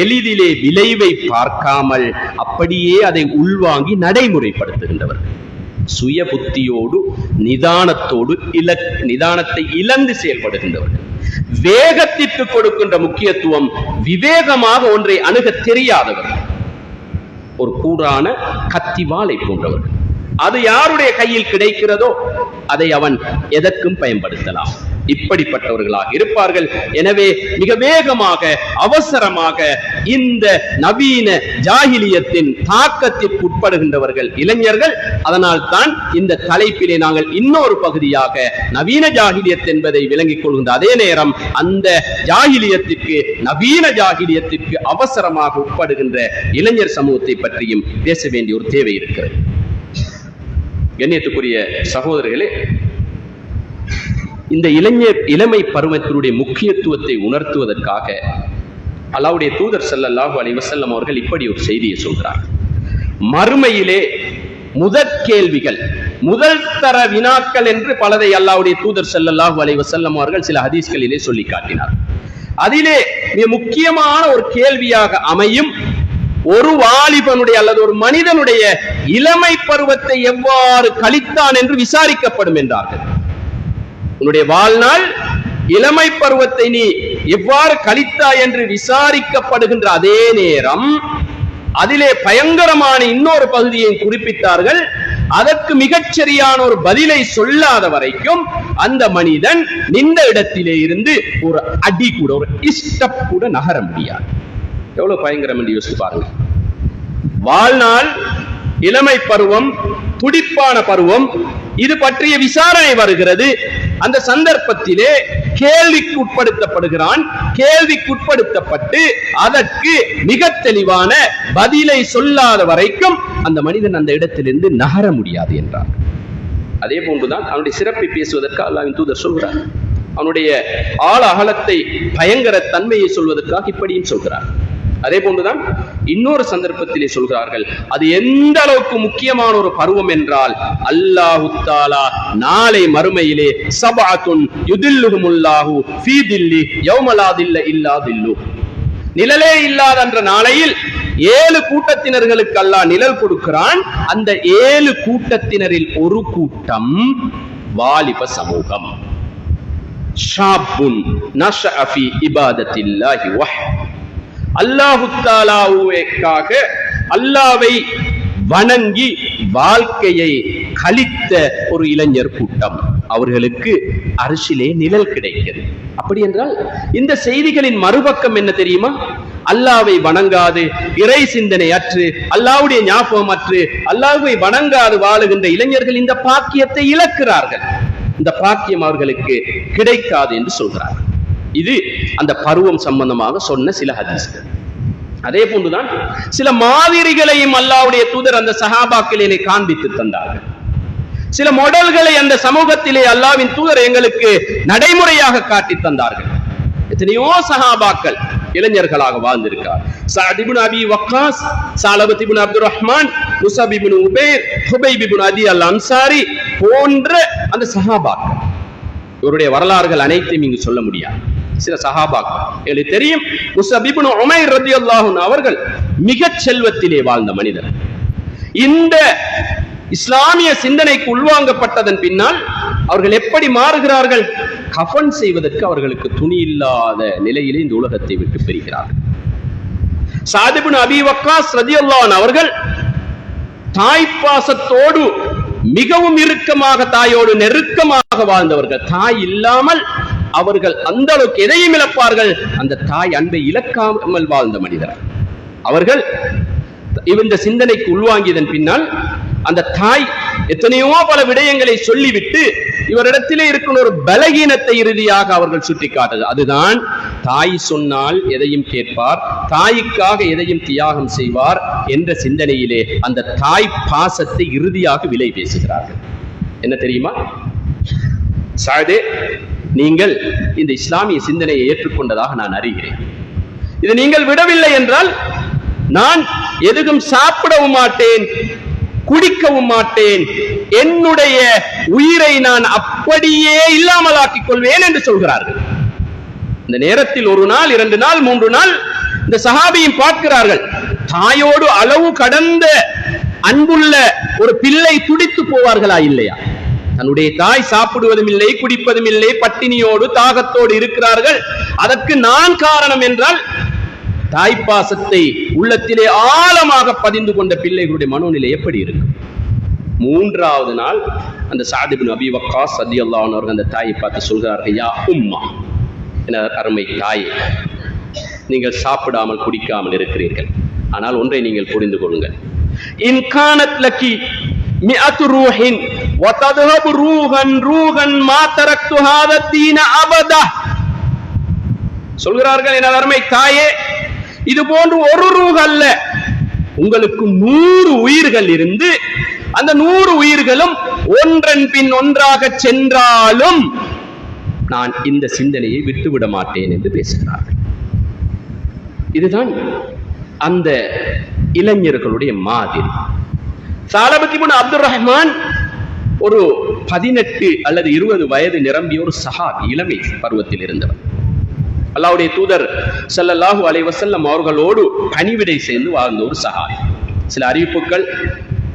எளிதிலே விளைவை பார்க்காமல் அப்படியே அதை உள்வாங்கி நடைமுறைப்படுத்துகின்றவர்கள். சுய புத்தியோடு நிதானத்தோடு நிதானத்தை இழந்து செயல்படுகின்றவர்கள். வேகத்திற்கு கொடுக்கின்ற முக்கியத்துவம், விவேகமாக ஒன்றை அணுக தெரியாதவர்கள். ஒரு கூரான கத்திவாளை போன்றவர்கள். அது யாருடைய கையில் கிடைக்கிறதோ அதை அவன் எதற்கும் பயன்படுத்தலாம். இப்படிப்பட்டவர்களாக இருப்பார்கள். எனவே மிக வேகமாக, அவசரமாக இந்த நவீன ஜாஹிலியத்தின் தாக்கத்திற்கு உட்படுகின்றவர்கள் இளைஞர்கள். அதனால் தான் இந்த தலைப்பிலே நாங்கள் இன்னொரு பகுதியாக நவீன ஜாஹிலியத் என்பதை விளங்கிக் கொள்கின்ற அதே நேரம் அந்த ஜாஹிலியத்திற்கு, நவீன ஜாஹிலியத்திற்கு அவசரமாக உட்படுகின்ற இளைஞர் சமூகத்தை பற்றியும் பேச வேண்டிய ஒரு தேவை இருக்கிறது. கண்ணியத்துக்குரிய சகோதரர்களே, இந்த இளமை பருவத்தினுடைய முக்கியத்துவத்தை உணர்த்துவதற்காக அல்லாஹ்வுடைய தூதர் ஸல்லல்லாஹு அலைஹி வஸல்லம் அவர்கள் இப்படி ஒரு செய்தியை சொல்கிறார். மறுமையிலே முதற் கேள்விகள், முதல் தர வினாக்கள் என்று பலதை அல்லாஹ்வுடைய தூதர் ஸல்லல்லாஹு அலைஹி வஸல்லம் அவர்கள் சில ஹதீஸ்களிலே சொல்லி காட்டினார். அதிலே மிக முக்கியமான ஒரு கேள்வியாக அமையும், ஒரு வாலிபனுடைய அல்லது ஒரு மனிதனுடைய இளமை பருவத்தை எவ்வாறு கழித்தான் என்று விசாரிக்கப்படும் என்றார்கள். உன்னுடைய வாழ்நாள், இளமை பருவத்தை நீ எவ்வாறு கழித்தாய் என்று விசாரிக்கப்படுகின்ற அதே நேரம் அதிலே பயங்கரமான இன்னொரு பகுதியை குறிப்பிட்டார்கள். அதற்கு மிகச்சரியான ஒரு பதிலை சொல்லாத வரைக்கும் அந்த மனிதன் நின்ற இடத்திலே இருந்து ஒரு அடி கூட, ஒரு ஸ்டெப் கூட நகர முடியாது. எவ்வளவு பயங்கரம் என்று யோசித்து பாருங்க. வாழ்நாள், இளமை பருவம், துடிப்பான பருவம், இது பற்றிய விசாரணை வருகிறது. அந்த சந்தர்ப்பத்திலே கேள்விக்கு உட்படுத்தப்படுகிறான். கேள்விக்குட்படுத்தப்பட்டு அதற்கு மிக தெளிவான பதிலை சொல்லாத வரைக்கும் அந்த மனிதன் அந்த இடத்திலிருந்து நகர முடியாது என்றார். அதே போன்றுதான் அவனுடைய சிறப்பை பேசுவதற்கு அல்லாஹ்வின் தூதர் சொல்கிறார். அவனுடைய ஆழ அகலத்தை, பயங்கர தன்மையை சொல்வதற்காக இப்படியும் சொல்கிறார். அதே போன்றுதான் இன்னொரு சந்தர்ப்பத்திலே சொல்கிறார்கள், அது எந்த அளவுக்கு முக்கியமான ஒரு பருவம் என்றால், அல்லாஹு தஆலா நாளை மறுமையிலே சபஅத்துன் யுதில்லுஹுமுல்லாஹு ஃபீ தில்லி யௌம லா தில்ல இல்லா தில்லு, நிழலே இல்லாத என்ற நாளையில் 7 கூட்டத்தினர்களுக்கு அல்லாஹ் நிழல் கொடுக்கிறான். அந்த 7 கூட்டத்தினரில் ஒரு கூட்டம் வாலிப சமூகம். ஷாபுன் நஷஅ ஃபீ இபாதத்தில்லாஹி வஹ், அல்லாஹு தஆலாவுக்காக அல்லாஹ்வை வணங்கி வாழ்க்கையை கழித்த ஒரு இளைஞர் கூட்டம். அவர்களுக்கு அரிசிலே நிழல் கிடைக்கிறது. அப்படி என்றால் இந்த செய்திகளின் மறுபக்கம் என்ன தெரியுமா? அல்லாஹ்வை வணங்காது, இறை சிந்தனை அற்று, அல்லாஹ்வுடைய ஞாபகம் அற்று, அல்லாஹ்வை வணங்காது வாழுகின்ற இளைஞர்கள் இந்த பாக்கியத்தை இழக்கிறார்கள். இந்த பாக்கியம் அவர்களுக்கு கிடைக்காது என்று சொல்கிறார்கள். இது அந்த பருவம் சம்பந்தமாக சொன்ன சில ஹதீஸ்கள். அதே போன்றுதான் சில மாதிரிகளையும் அல்லாஹ்வுடைய தூதர் அந்த சஹாபாக்களிலே காண்பித்து தந்தார்கள். சில மாடல்களை அந்த சமூகத்திலே அல்லாஹ்வின் தூதர் எங்களுக்கு நடைமுறையாக காட்டி தந்தார்கள். எத்தனையோ சஹாபாக்கள் இளைஞர்களாக வாழ்ந்திருக்கிறார். சஅத் இப்னு அபி வக்காஸ், ஸஅலபத் இப்னு அப்துர் ரஹ்மான், முஸஅப் இப்னு உபைர், ஹுபைப் இப்னு அதி அல் அன்சாரி, போன்ற அந்த சஹாபாக்கள். இவருடைய வரலாறுகள் அனைத்தையும் இங்கு சொல்ல முடியாது. சில சஹாபாக்கள் எனக்கு தெரியும். முஸ்அப் இப்னு உமைர் ரலியல்லாஹு அன்ஹு அவர்கள் மிகச் செல்வத்திலே வாழ்ந்த மனிதர். இந்த இஸ்லாமிய சிந்தனைக்கு உள்வாங்கப்பட்டதன் பின்னால் அவர்கள் எப்படி மாறுகிறார்கள்? கஃன் செய்வதற்கு அவர்களுக்கு துணி இல்லாத நிலையிலே இந்த உலகத்தை விட்டு பிரிகிறார்கள். சஅத் இப்னு அபீ வக்காஸ் ரலியல்லாஹு அன்ஹு அவர்கள் தாய்ப்பாசத்தோடு மிகவும் இறுக்கமாக, தாயோடு நெருக்கமாக வாழ்ந்தவர்கள். தாய் இல்லாமல் அவர்கள் அந்த அளவுக்கு எதையும் இழப்பார்கள். அந்த தாய் அன்பை இழக்காமல் வாழ்ந்த மனிதர் அவர்கள். இந்த சிந்தனைக்கு உள்வாங்கியதன் பின்னால் அந்த தாய் எத்தனையோ பல விடயங்களை சொல்லிவிட்டு இவரிடத்திலே இருக்கிற ஒரு பலகீனத்தை இறுதியாக அவர்கள் சுட்டிக்காட்டுது. அதுதான் தாய் சொன்னால் எதையும் கேட்பார், தாய்க்காக எதையும் தியாகம் செய்வார் என்ற சிந்தனையிலே அந்த தாய் பாசத்தை இறுதியாக விலை பேசுகிறார்கள். என்ன தெரியுமா சாதே, நீங்கள் இந்த இஸ்லாமிய சிந்தனையை ஏற்றுக்கொண்டதாக நான் அறிகிறேன். இது நீங்கள் விடவில்லை என்றால் நான் எதுவும் சாப்பிடவும் மாட்டேன், குடிக்கவும் மாட்டேன், என்னுடைய உயிரை நான் அப்படியே இல்லாமல் ஆக்கிக் கொள்வேன் என்று சொல்கிறார்கள். இந்த நேரத்தில் ஒரு நாள், 2 நாள், 3 நாள் இந்த சஹாபியும் பார்க்கிறார்கள். தாயோடு அளவு கடந்த அன்புள்ள ஒரு பிள்ளை துடித்து போவார்களா இல்லையா? தன்னுடைய தாய் சாப்பிடுவதும் இல்லை, குடிப்பதும் இல்லை, பட்டினியோடு தாகத்தோடு இருக்கிறார்கள். அதற்கு நான் காரணம் என்றால் தாய்ப்பாசத்தை உள்ளத்திலே ஆழமாக பதிந்து கொண்ட பிள்ளைகளுடைய மனோநிலை எப்படி இருக்கும்? 3வது நாள் அந்த சஅத் இப்னு அபீ வக்காஸ் ரலியல்லாஹு அன்ஹு அவர்கள் அந்த தாயை பார்த்து சொல்கிறார்கள், யா உம்மா, என அருமை தாயே, நீங்கள் சாப்பிடாமல் குடிக்காமல் இருக்கிறீர்கள். ஆனால் ஒன்றை நீங்கள் புரிந்து கொள்ளுங்கள். இன் கானத் லக்கி மிஅத்து ரூஹின் வ தذهب ரூஹன் ரூஹன் மா தரக்து ஹாதா தீன அபதா. சொல்கிறார்கள், என அருமை தாயே, இது போன்று ஒரு ரூஹ் அல்ல, உங்களுக்கு 100 உயிர்கள் இருந்து அந்த 100 உயிர்களும் ஒன்றன் பின் ஒன்றாக சென்றாலும் நான் இந்த சிந்தனையை விட்டுவிட மாட்டேன் என்று பேசுகிறார்கள். இதுதான் அந்த இளைஞர்களுடைய மாதிரி. சாலபத் இப்னு அப்துர் ரஹ்மான் ஒரு 18 அல்லது 20 வயது நிரம்பிய ஒரு சஹாபி, இளமை பருவத்தில் இருந்தவர். அல்லாஹ்வுடைய தூதர் ஸல்லல்லாஹு அலைஹி வஸல்லம் அவர்களோடு பணிவிடை செய்து வாழ்ந்த ஒரு சஹாபி. சில அறிவிப்புகள்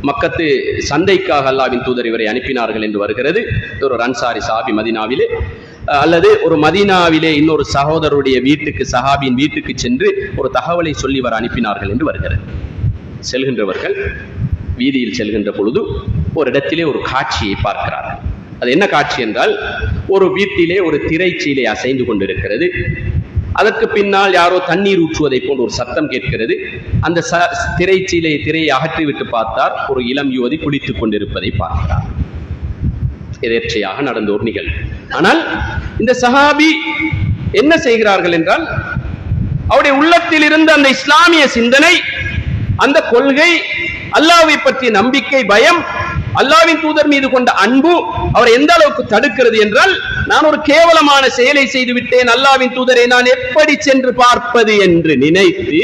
மக்கத்து சந்தைக்காக அல்லாஹ்வின் தூதர் இவரை அனுப்பினார்கள் என்று வருகிறது. ஒரு அன்சாரி சஹாபி மதீனாவிலே, அல்லது ஒரு மதீனாவிலே இன்னொரு சகோதரருடைய வீட்டுக்கு, சஹாபியின் வீட்டுக்கு சென்று ஒரு தகவலை சொல்லி இவர் அனுப்பினார்கள் என்று வருகிறது. செல்கின்றவர்கள் வீதியில் செல்கின்ற பொழுது ஒரு இடத்திலே ஒரு காட்சியை பார்க்கிறார்கள். அது என்ன காட்சி என்றால், ஒரு வீட்டிலே ஒரு திரைச்சீலை அசைந்து கொண்டிருக்கிறது. அதற்கு பின்னால் யாரோ தண்ணீர் ஊற்றுவதை போன்ற ஒரு சத்தம் கேட்கிறது. அந்த திரையை அகற்றிவிட்டு பார்த்தார், ஒரு இளம் யுவதி குளித்துக் கொண்டிருப்பதை பார்க்கிறார். எதேர்ச்சையாக நடந்த ஒரு நிகழ்வு. ஆனால் இந்த சஹாபி என்ன செய்கிறார்கள் என்றால், அவருடைய உள்ளத்தில் இருந்த அந்த இஸ்லாமிய சிந்தனை, அந்த கொள்கை, அல்லாஹ்வை பற்றிய நம்பிக்கை, பயம், அல்லாஹ்வின் தூதர் மீது கொண்ட அன்பு அவர் எந்த அளவுக்கு தடுக்கிறது என்றால், நான் ஒரு கேவலமான செயலை செய்து விட்டேன், அல்லாஹ்வின் தூதரை நான் எப்படி சென்று பார்ப்பது என்று நினைத்து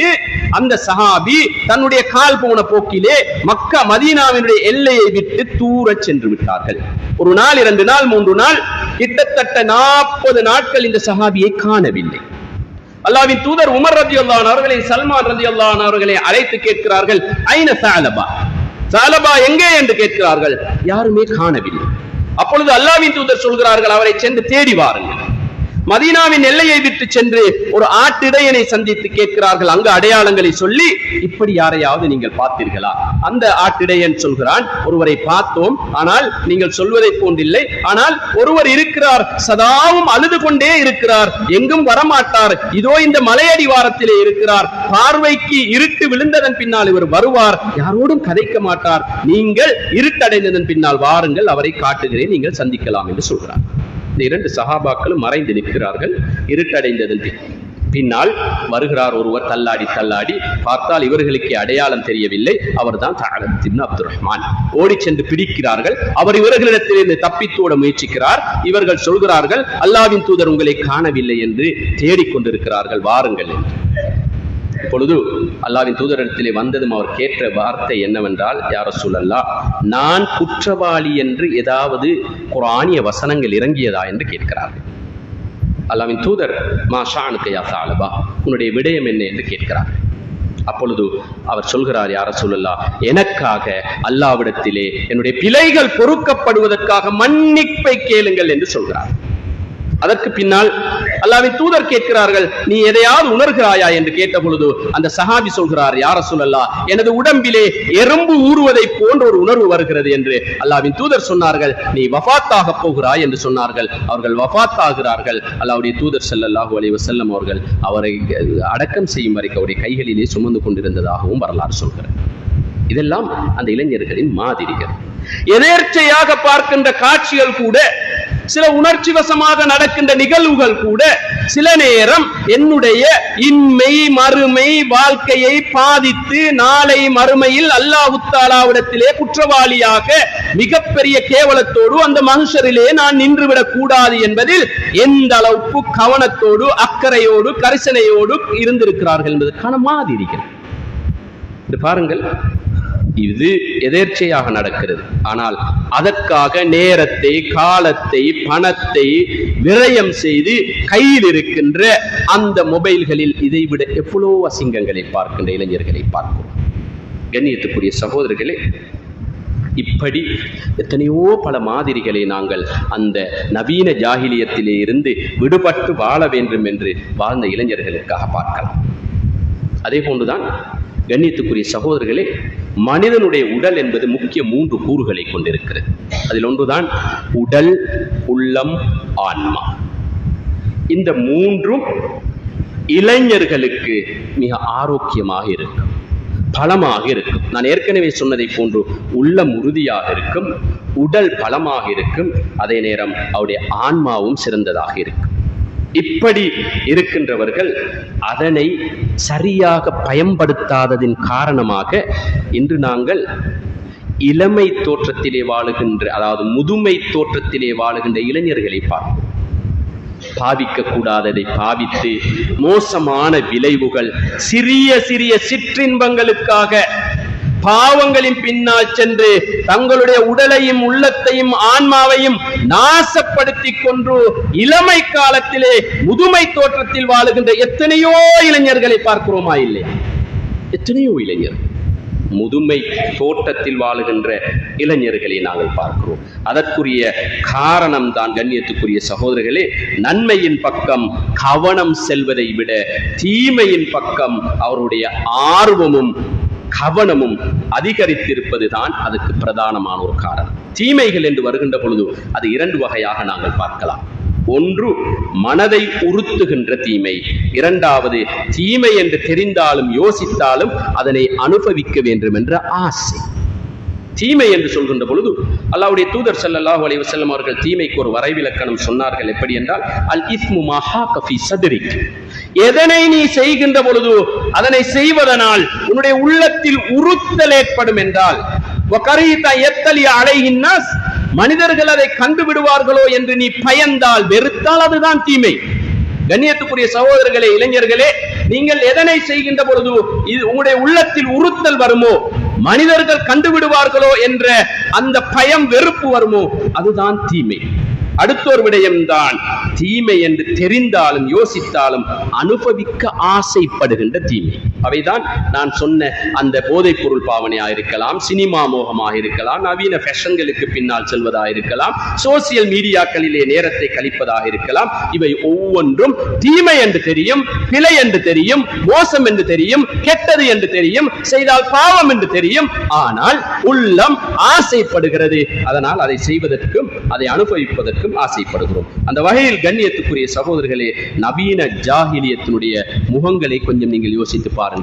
அந்த சஹாபி தன்னுடைய கால் போன போக்கிலே மக்கா மதீனாவினுடைய எல்லையை விட்டு தூர சென்று விட்டார்கள். ஒரு நாள், 2 நாள், 3 நாள், கிட்டத்தட்ட 40 நாட்கள் இந்த சஹாபியை காணவில்லை. அல்லாஹ்வின் தூதர் உமர் ரலியல்லாஹு அன்ஹு அவர்களை, சல்மான் ரலியல்லாஹு அன்ஹு அவர்களை அழைத்து கேட்கிறார்கள், ஐன சாலபா, சாலபா எங்கே என்று கேட்கிறார்கள். யாருமே காணவில்லை. அப்பொழுது அல்லாஹ்வின் தூதர் சொல்கிறார்கள், அவரை சென்று தேடி வாருங்கள். மதீனாவின் எல்லையை விட்டு சென்று ஒரு ஆட்டிடையனை சந்தித்து கேட்கிறார்கள். அங்கு அடையாளங்களை சொல்லி, இப்படி யாரையாவது நீங்கள் பார்த்தீர்களா? அந்த ஆட்டிடையன் சொல்கிறான், ஒருவரை பார்த்தோம், ஆனால் நீங்கள் சொல்வதை போன்றில்லை. ஆனால் ஒருவர் இருக்கிறார், சதாவும் அழுது கொண்டே இருக்கிறார், எங்கும் வரமாட்டார், இதோ இந்த மலையடிவாரத்திலே இருக்கிறார், பார்வைக்கு இருட்டு விழுந்ததன் பின்னால் இவர் வருவார், யாரோடும் கதைக்க மாட்டார், நீங்கள் இருட்டடைந்ததன் பின்னால் வாருங்கள், அவரை காட்டுகிறேன், நீங்கள் சந்திக்கலாம் என்று சொல்கிறார். இந்த 2 சஹாபாக்களும் மறைந்து நிற்கிறார்கள். இருட்டடைந்ததன் பின்னால் வருகிறார் ஒருவர், தள்ளாடி தள்ளாடி பார்த்தால் இவர்களுக்கு அடையாளம் தெரியவில்லை. அவர்தான் சாலபத் இப்னு அப்துர் ரஹ்மான். ஓடி சென்று பிடிக்கிறார்கள். அவர் இவர்களிடத்திலிருந்து தப்பித்தோட முயற்சிக்கிறார். இவர்கள் சொல்கிறார்கள், அல்லாஹ்வின் தூதர் உங்களை காணவில்லை என்று தேடிக்கொண்டிருக்கிறார்கள், வாருங்கள் என்று. பொழுது அல்லாஹ்வின் தூதரிடத்திலே வந்ததும் அவர் கேட்ட வார்த்தை என்னவென்றால், யா ரசூலல்லாஹ், நான் குற்றவாளி என்று ஏதாவது குர்ஆனிய வசனங்கள் இறங்கியதா என்று கேட்கிறார்கள். அல்லாஹ்வின் தூதர், மா ஷானுக யா சாலபா, உன்னுடைய விடயம் என்ன என்று கேட்கிறார். அப்பொழுது அவர் சொல்கிறார், யா ரசூலல்லாஹ், எனக்காக அல்லாஹ்விடத்திலே என்னுடைய பிழைகள் பொறுக்கப்படுவதற்காக மன்னிப்பை கேளுங்கள் என்று சொல்கிறார். அதற்கு பின்னால் அல்லாஹ்வின் தூதர் கேட்கிறார்கள், நீ எதையாவது உணர்கிறாயா என்று கேட்ட பொழுது அந்த சஹாபி சொல்கிறார், யா ரசூலல்லாஹ், எனது உடம்பிலே எறும்பு ஊறுவதை போன்ற ஒரு உணர்வு வருகிறது என்று அல்லாஹ்வின் தூதர் சொன்னார்கள். நீ வஃபாத்தாக போகிறாய் என்று சொன்னார்கள். அவர்கள் வஃபாத் ஆகிறார்கள். அல்லாஹ்வுடைய தூதர் ஸல்லல்லாஹு அலைஹி வஸல்லம் அவர்கள் அவரை அடக்கம் செய்யும் வரைக்கும் அவருடைய கைகளிலே சுமந்து கொண்டிருந்ததாகவும் வரலாறு சொல்கிறார். இதெல்லாம் அந்த இளைஞர்களின் மாதிரிகள். எதேர்ச்சையாக பார்க்கின்ற காட்சிகள் கூட, சில உணர்ச்சி வசமாக நடக்கின்ற நிகழ்வுகள் கூட சில நேரம் என்னுடைய இன்மை மறுமை வாழ்க்கையை பாதித்து நாளை மறுமையில் அல்லாஹ் தஆலாவிடத்திலே குற்றவாளியாக மிகப்பெரிய கேவலத்தோடு அந்த மனுஷரிலே நான் நின்றுவிடக் கூடாது என்பதில் எந்த அளவுக்கு கவனத்தோடு அக்கறையோடு கரிசனையோடு இருந்திருக்கிறார்கள் என்பதற்கான மாதிரிகள். பாருங்கள், இது எதேர்ச்சையாக நடக்கிறது. ஆனால் அதற்காக நேரத்தை, காலத்தை, பணத்தை விரயம் செய்து கையில் இருக்கின்ற அந்த மொபைல்களில் இதைவிட எவ்வளோ அசிங்கங்களை பார்க்கின்ற இளைஞர்களை பார்க்கிறோம். கண்ணியத்துக்குரிய சகோதரர்களே, இப்படி எத்தனையோ பல மாதிரிகளை நாங்கள் அந்த நவீன ஜாகிலியத்திலே இருந்து விடுபட்டு வாழ வேண்டும் என்று வாழ்ந்த இளைஞர்களுக்காக பார்க்கலாம். அதே போன்றுதான் கண்ணியத்துக்குரிய சகோதரர்களே, மனிதனுடைய உடல் என்பது முக்கிய 3 கூறுகளை கொண்டிருக்கிறது. அதில் ஒன்றுதான் உடல், உள்ளம், ஆன்மா. இந்த 3ம் இளைஞர்களுக்கு மிக ஆரோக்கியமாக இருக்கும், பலமாக இருக்கும். நான் ஏற்கனவே சொன்னதை போன்று உள்ளம் உறுதியாக இருக்கும், உடல் பலமாக இருக்கும், அதே நேரம் அவருடைய ஆன்மாவும் சிறந்ததாக இருக்கும். இப்படி இருக்கின்றவர்கள் அதனை சரியாக பயன்படுத்தாததின் காரணமாக இன்று நாங்கள் இளமை தோற்றத்திலே வாழுகின்ற, அதாவது முதுமை தோற்றத்திலே வாழுகின்ற இளைஞர்களை பார்ப்போம். பாவிக்க கூடாததை பாவித்து மோசமான விளைவுகள், சிறிய சிறிய சிற்றின்பங்களுக்காக பாவங்களின் பின்னால் சென்று தங்களுடைய உடலையும் உள்ளத்தையும் ஆன்மாவையும் நாசப்படுத்தி கொண்டு இளமை காலத்திலே முதுமை தோற்றத்தில் வாழுகின்ற எத்தனையோ இளைஞர்களை பார்க்கிறோமா இல்லையா? எத்தனையோ இளைஞர் முதுமை தோட்டத்தில் வாழுகின்ற இளைஞர்களை நாங்கள் பார்க்கிறோம். அதற்குரிய காரணம் தான் கண்ணியத்துக்குரிய சகோதரர்களே, நன்மையின் பக்கம் கவனம் செல்வதை விட தீமையின் பக்கம் அவருடைய ஆர்வமும் கவனமும் அதிகரித்திருப்பது தான் அதுக்கு பிரதானமான ஒரு காரணம். தீமைகள் என்று வருகின்ற பொழுது அது 2 வகையாக நாங்கள் பார்க்கலாம். ஒன்று மனதை உறுத்துகின்ற தீமை, இரண்டாவது தீமை என்று தெரிந்தாலும் யோசித்தாலும் அதனை அனுபவிக்க வேண்டும் என்ற ஆசை. தீமை என்று சொல்கின்ற பொழுது அல்லாஹ்வுடைய தூதர் ஸல்லல்லாஹு அலைஹி வஸல்லம் அவர்கள் தீமைக்கு ஒரு வரைவிலக்கணம் சொன்னார்கள். எப்படி என்றால், அல் இஸ்மு மா ஹாக ஃபீ ஸத்ரிக், எதனை நீ செய்கின்ற பொழுது அதனை செய்வதனால் உன்னுடைய உள்ளத்தில் உறுத்தல் ஏற்படும் என்றால், வகரீத யத்தலி அலைஹின் நாஸ், மனிதர்கள் அதை கண்டுவிடுவார்களோ என்று நீ பயந்தால், வெறுத்தால் அதுதான் தீமை. கண்ணியத்துக்குரிய சகோதரர்களே, இளைஞர்களே, நீங்கள் எதனை செய்கின்ற பொழுது இது உங்களுடைய உள்ளத்தில் உறுத்தல் வருமோ, மனிதர்கள் கண்டுவிடுவார்களோ என்ற அந்த பயம், வெறுப்பு வருமோ, அதுதான் தீமை. அடுத்த ஒரு விடயம்தான் தீமை என்று தெரிந்தாலும் யோசித்தாலும் அனுபவிக்க ஆசைப்படுகின்ற தீமை. அவைதான் நான் சொன்ன அந்த போதைப் பொருள் பாவனையாக இருக்கலாம், சினிமா மோகமாக இருக்கலாம், நவீன ஃபேஷன்களுக்கு பின்னால் செல்வதாக இருக்கலாம், சோசியல் மீடியாக்களிலே நேரத்தை கழிப்பதாக இருக்கலாம். இவை ஒவ்வொன்றும் தீமை என்று தெரியும், பிழை என்று தெரியும், மோசம் என்று தெரியும், கெட்டது என்று தெரியும், செய்தால் பாவம் என்று தெரியும். ஆனால் உள்ளம் ஆசைப்படுகிறது. அதனால் அதை செய்வதற்கும் அதை அனுபவிப்பதற்கும் ஆசைப்படுகிறோம். அந்த வகையில் கண்ணியத்துக்குரிய சகோதரர்களே, நவீன ஜாகிலியத்தினுடைய முகங்களை கொஞ்சம் நீங்கள் யோசித்து பாருங்கள்.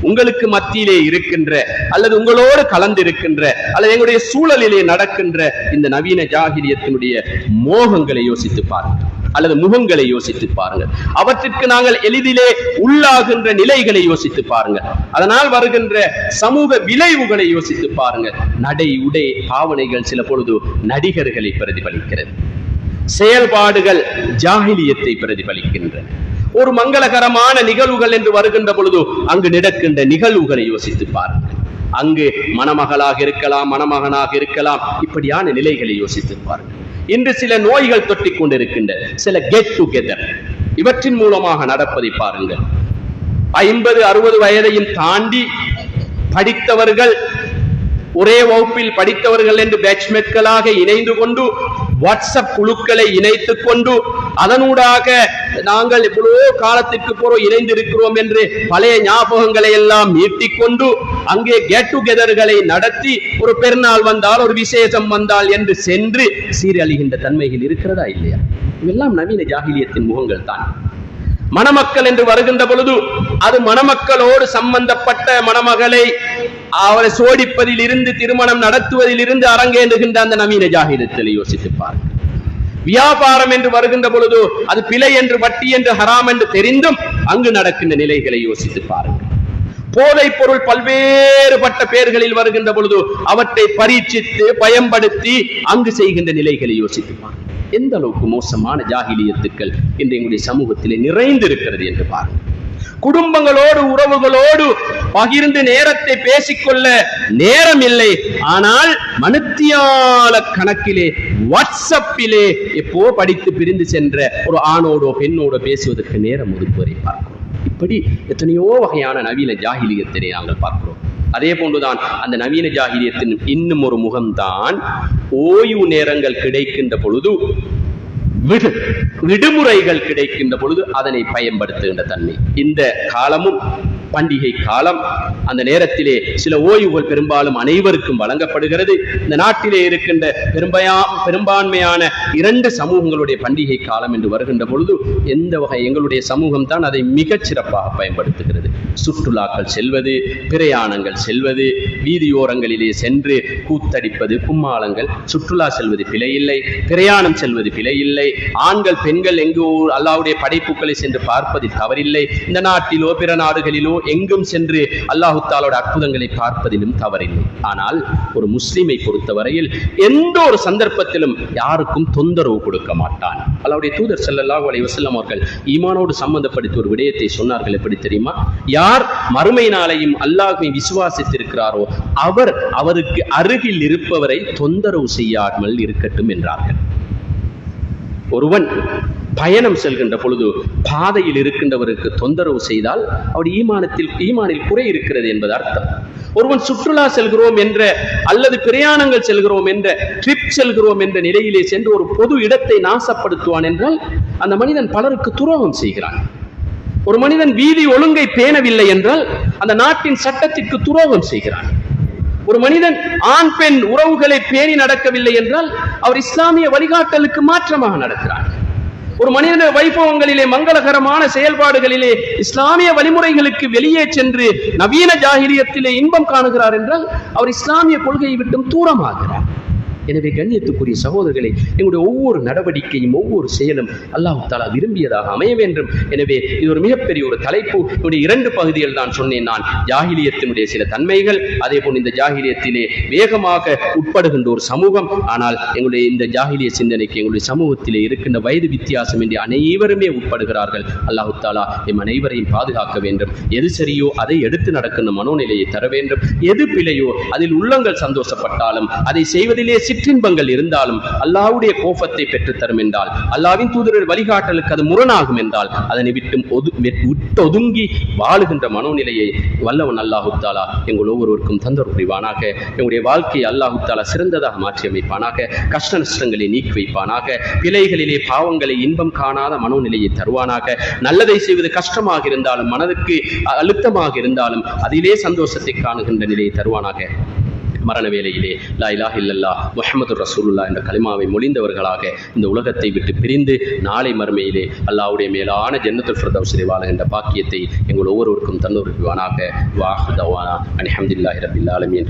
உங்களுக்கு மத்தியிலே இருக்கின்ற அல்லது உங்களோடு கலந்து இருக்கின்ற அல்லது எங்களுடைய சூழலிலே நடக்கின்ற இந்த நவீன ஜாகிலியத்தினுடைய மோகங்களை யோசித்து பாருங்கள், அல்லது முகங்களை யோசித்து பாருங்கள். அவற்றிற்கு நாங்கள் எளிதிலே உள்ளாகின்ற நிலைகளை யோசித்து பாருங்கள். அதனால் வருகின்ற சமூக விளைவுகளை யோசித்து பாருங்கள். நடை, உடை, பாவனைகள் சில பொழுது நடிகர்களை பிரதிபலிக்கிறது. செயல்பாடுகள் ஜாகிலியத்தை பிரதிபலிக்கின்றன. ஒரு மங்களகரமான நிகழ்வுகள் என்று வருகின்ற பொழுது அங்கு நடக்கின்ற நிகழ்வுகளை யோசித்து பாருங்கள். அங்கு மணமகளாக இருக்கலாம், மணமகனாக இருக்கலாம், இப்படியான நிலைகளை யோசித்து பாருங்கள். இன்று சில நோய்கள் தொட்டிக் கொண்டிருக்கின்ற சில கெட் டுகெதர், இவற்றின் மூலமாக நடப்பதை பாருங்கள். 50-60 வயதையும் தாண்டி படித்தவர்கள், ஒரே வகுப்பில் படித்தவர்கள் என்று பேட்ச்மேட்களாக இணைந்து கொண்டு வாட்ஸ்அப் குழுக்களை இணைத்துக் கொண்டு அதனூடாக நாங்கள் எவ்வளவோ காலத்திற்கு போறோம் இணைந்திருக்கிறோம் என்று பழைய ஞாபகங்களை எல்லாம் மீட்டிக்கொண்டு அங்கே கெட் டுகெதர்களை நடத்தி ஒரு பெருநாள் வந்தால், ஒரு விசேஷம் வந்தால் என்று சென்று சீரழிகின்ற தன்மைகள் இருக்கிறதா இல்லையா? இதெல்லாம் நவீன ஜாகிலியத்தின் முகங்கள் தான். மணமக்கள் என்று வருகின்ற பொழுது அது மணமக்களோடு சம்பந்தப்பட்ட மணமகளை அவரை சோடிப்பதில் இருந்து திருமணம் நடத்துவதில் இருந்து அரங்கேறுகின்ற அந்த நவீன ஜாகிலியத்தில் யோசித்து பாருங்கள். வியாபாரம் என்று வருகின்ற பொழுது அது பிழை என்று, வட்டி என்று, ஹராம் என்று தெரிந்தும் அங்கு நடக்கின்ற நிலைகளை யோசித்து பாருங்கள். போதைப் பொருள் பல்வேறுபட்ட பெயர்களில் வருகின்ற பொழுது அவற்றை பரீட்சித்து பயன்படுத்தி அங்கு செய்கின்ற நிலைகளை யோசித்து பாருங்கள். எந்த அளவுக்கு மோசமான ஜாகிலியத்துக்கள் இன்று எங்களுடைய சமூகத்திலே நிறைந்திருக்கிறது என்று பாருங்கள். குடும்பங்களோடு உறவுகளோடு பகிர்ந்து நேரத்தை பேசிக்கொள்ள நேரம் இல்லை. ஆனால் மணித்தியால கணக்கிலே வாட்ஸ்அப்பிலே எப்போ படித்து பிரிந்து சென்ற ஒரு ஆணோடோ பெண்ணோடோ பேசுவதற்கு நேரம் ஒதுக்குவதை பார்க்கிறோம். இப்படி எத்தனையோ வகையான நவீன ஜாகிலியத்தினை நாங்கள் பார்க்கிறோம். அதே போன்றுதான் அந்த நவீன ஜாகிலியத்தின் இன்னும் ஒரு முகம்தான் ஓய்வு நேரங்கள் கிடைக்கின்ற பொழுது, விடுமுறைகள் கிடைக்கின்ற பொழுது அதனை பயன்படுத்துகின்ற தன்மை. இந்த காலமும் பண்டிகை காலம், அந்த நேரத்திலே சில ஓய்வுகள் பெரும்பாலும் அனைவருக்கும் வழங்கப்படுகிறது. இந்த நாட்டிலே இருக்கின்ற பெரும்பான்மையான 2 சமூகங்களுடைய பண்டிகை காலம் என்று வருகின்ற பொழுது எந்த வகை எங்களுடைய சமூகம் தான் அதை மிகச் சிறப்பாக பயன்படுத்துகிறது. சுற்றுலாக்கள் செல்வது, பிரயாணங்கள் செல்வது, வீதியோரங்களிலே சென்று கூத்தடிப்பது, கும்மாளங்கள், சுற்றுலா செல்வது பிழையில்லை, பிரயாணம் செல்வது பிழையில்லை. ஆண்கள் பெண்கள் எங்கோ அல்லாஹ்வுடைய படைப்புகளை சென்று பார்ப்பதில் தவறில்லை. இந்த நாட்டிலோ பிற நாடுகளிலோ எங்கும் சென்று அல்லாஹ் தஆலாவுடைய அற்புதங்களை பார்ப்பதிலும் தவறில்லை. ஆனால் ஒரு முஸ்லிமை பொறுத்தவரையில் எந்த ஒரு சந்தர்ப்பத்திலும் யாருக்கும் தொந்தரவு கொடுக்க மாட்டான். அல்லாஹ்வுடைய தூதர் ஸல்லல்லாஹு அலைஹி வஸல்லம் அவர்கள் ஈமானோடு சம்பந்தப்படுத்தி ஒரு விடயத்தை சொன்னார்கள். எப்படி தெரியுமா? யார் மறுமை நாளையும் அல்லாஹ்வை விசுவாசித்திருக்கிறாரோ அவருக்கு அருகில் இருப்பவரை தொந்தரவு செய்யாமல் இருக்கட்டும் என்றார்கள். ஒருவன் பயணம் செல்கின்ற பொழுது பாதையில் இருக்கின்றவருக்கு தொந்தரவு செய்தால் அவருடைய ஈமானில் குறை இருக்கிறது என்பது அர்த்தம். ஒருவன் சுற்றுலா செல்கிறோம் என்ற அல்லது பிரயாணங்கள் செல்கிறோம் என்ற ட்ரிப் செல்கிறோம் என்ற நிலையிலே சென்று ஒரு பொது இடத்தை நாசப்படுத்துவான் என்றால் அந்த மனிதன் பலருக்கு துரோகம் செய்கிறான். ஒரு மனிதன் வீதி ஒழுங்கை பேணவில்லை என்றால் அந்த நாட்டின் சட்டத்திற்கு துரோகம் செய்கிறான். ஒரு மனிதன் ஆண் பெண் உறவுகளை பேணி நடக்கவில்லை என்றால் அவர் இஸ்லாமிய வழிகாட்டலுக்கு மாற்றமாக நடக்கிறார். ஒரு மனிதனுடைய வைபவங்களிலே, மங்களகரமான செயல்பாடுகளிலே இஸ்லாமிய வழிமுறைகளுக்கு வெளியே சென்று நவீன ஜாகிலியத்திலே இன்பம் காணுகிறார் என்றால் அவர் இஸ்லாமிய கொள்கையை விட்டும் தூரமாகிறார். எனவே கண்ணியத்துக்குரிய சகோதரர்களை, எங்களுடைய ஒவ்வொரு நடவடிக்கையும் ஒவ்வொரு செயலும் அல்லாஹ் தஆலா விரும்பியதாக அமைய வேண்டும். எனவே இது ஒரு மிகப்பெரிய ஒரு தலைப்பு. என்னுடைய 2 பகுதிகள் தான் சொன்னேன். நான் ஜாகிலியத்தினுடைய சில தன்மைகள், அதே போல் இந்த ஜாகிலியத்திலே வேகமாக உட்படுகின்ற ஒரு சமூகம். ஆனால் எங்களுடைய இந்த ஜாகிலிய சிந்தனைக்கு எங்களுடைய சமூகத்திலே இருக்கின்ற வயது வித்தியாசம் என்று அனைவருமே உட்படுகிறார்கள். அல்லாஹ் தஆலா எம் அனைவரையும் பாதுகாக்க வேண்டும். எது சரியோ அதை எடுத்து நடக்கின்ற மனோநிலையை தர வேண்டும். எது பிழையோ அதில் உள்ளங்கள் சந்தோஷப்பட்டாலும் அதை செய்வதிலே சிற்றின்பங்கள் இருந்தாலும் அல்லாஹ்வுடைய கோபத்தை பெற்றுத்தரும் என்றால், அல்லாஹ்வின் தூதர் வழிகாட்டலுக்கு அது முரணாகும் என்றால் அதனை விட்டு ஒதுங்கி வாழுகின்ற மனோநிலையை வல்லவன் அல்லாஹ் தஆலா எங்கள் ஒவ்வொருவருக்கும் தந்தர் புரிவானாக. எங்களுடைய வாழ்க்கையை அல்லாஹ் தஆலா சிறந்ததாக மாற்றி அமைப்பானாக. கஷ்ட நஷ்டங்களை நீக்கி வைப்பானாக. பிழைகளிலே பாவங்களை இன்பம் காணாத மனோநிலையை தருவானாக. நல்லதை செய்வது கஷ்டமாக இருந்தாலும், மனதுக்கு அழுத்தமாக இருந்தாலும் அதிலே சந்தோஷத்தை காணுகின்ற நிலையை தருவானாக. மரண வேளையிலே லா இலாஹ இல்லல்லாஹ் முஹம்மதுர் ரசூலுல்லாஹ் என்ற கலிமாவை மொழிந்தவர்களாக இந்த உலகத்தை விட்டு பிரிந்து நாளை மறுமையிலே அல்லாஹ்வுடைய மேலான ஜன்னத்துல் ஃபிர்தௌஸிலே வாழுகின்ற பாக்கியத்தை எங்கள் ஒவ்வொருவருக்கும் தந்தருள்வானாக. வ ஆஹிரு தஅவானா அல்ஹம்துலில்லாஹி ரப்பில் ஆலமீன்.